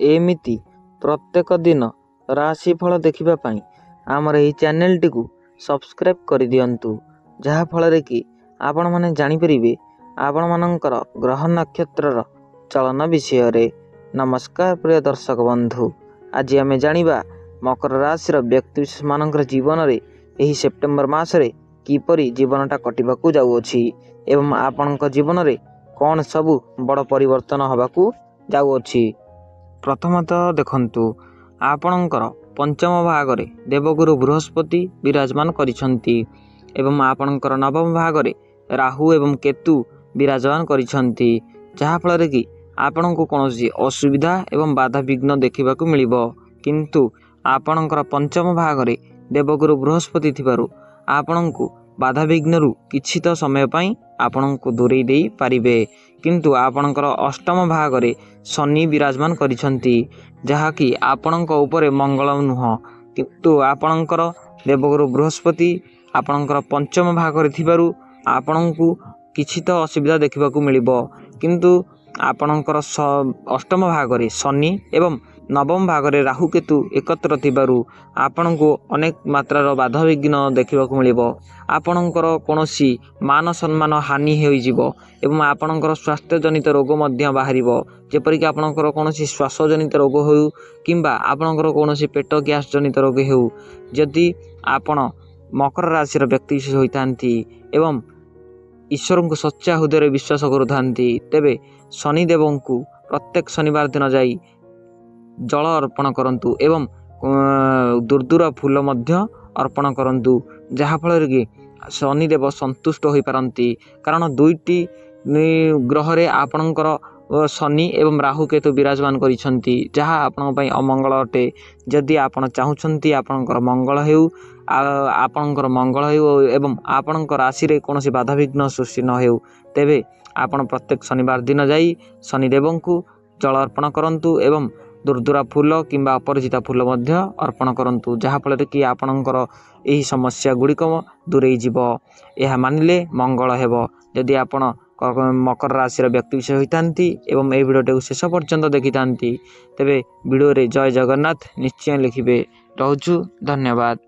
एमिति प्रत्येक दिन राशिफल देखिबा पई आमर एही चैनल टी सब्सक्राइब कर दियंतु, जहा फल कि आपण माने जानि परिबे आपण मानकर ग्रह नक्षत्र चलन विषय रे। नमस्कार प्रिय दर्शक बंधु, आज आमे जानिबा मकर राशि व्यक्ति विशेष मानकर जीवन रे एही सेप्टेम्बर मास रे किपरि जीवनटा कटिबाकू जाउअछि एवं आपणक जीवन रे कौन सबु बड़ परिवर्तन हबाकू जाउअछि। प्रथमतः देखंतु आपणकर पंचम भागरे देवगुरु बृहस्पति विराजमान करिसंती एवं आपणकर नवम भागरे राहु एवं केतु विराजमान करिसंती, जहा फल कि आपणको कोनोसी असुविधा एवं बाधा विघ्न देखिबाकू मिलिबो। किंतु आपणकर पंचम भागरे देवगुरु बृहस्पति थिबारु आपणको बाधा विघ्नरु किछि तो समय पई आपणको दूरेई देई पारिबे। किंतु आपणकर अष्टम भागरे शनि विराजमान करिसंती, जहा कि आपणक उपरे मंगल नुह, किंतु आपणकर देवगुरु बृहस्पति आपणकर पंचम भागरे थिबारु आपणको किछि तो असुविधा देखिबाकू मिलिबो। किंतु आपणकर अष्टम भागरे शनि एवं नवम भागरे राहु केतु एकत्र थिबारु आपणको अनेक मात्रार बाधा विघ्न देखिबाकू मिलिबो। आपणकर कोनोसी मान सम्मान हानि होई जिवो एवं आपणकर स्वास्थ्य जनित रोग मध्य बाहरिबो, जेपरि कि आपणकर कोनोसी श्वास जनित रोग होउ किंबा आपणकर कोनोसी पेट गैस जनित रोग होउ। जदि आपण मकर राशि व्यक्ति विशेष होइतांती एवं ईश्वर को सच्चा हृदय विश्वास करुथांती, तेबे शनिदेव को प्रत्येक शनिवार दिन जाई जल अर्पण करंतु एवं दूरदूर फूल मध्य अर्पण करंतु, जहा फल कि शनिदेव संतुष्ट हो पारंती। कारण दुईटी ग्रह रे आपणकर शनि एवं राहु केतु विराजमान करिसंती, जहा आपन पई अमंगल अटे। जदि आपण चाहुछंती आपणकर मंगल हेउ आपणकर मंगल हेउ एवं आपणकर राशि रे कोनोसी बाधा विघ्न सृष्टि न हेउ, तेबे आपण प्रत्येक शनिवार दिन जाई शनिदेव को जल अर्पण करंतु एवं दूरदूरा फूल किंबा अपरिचिता फूल मध्य अर्पण करंतु, जहा फल कि आपणकर एही समस्या गुड़िक दूरेई जिवो। यह मानिले मंगल हेबो। जदि आपण मकर राशि व्यक्ति विशेष होइतांती एवं ए वीडियो शेष पर्यंत देखितांती, तेबे वीडियो रे जय जगन्नाथ निश्चय लिखिबे। रहूछु, धन्यवाद।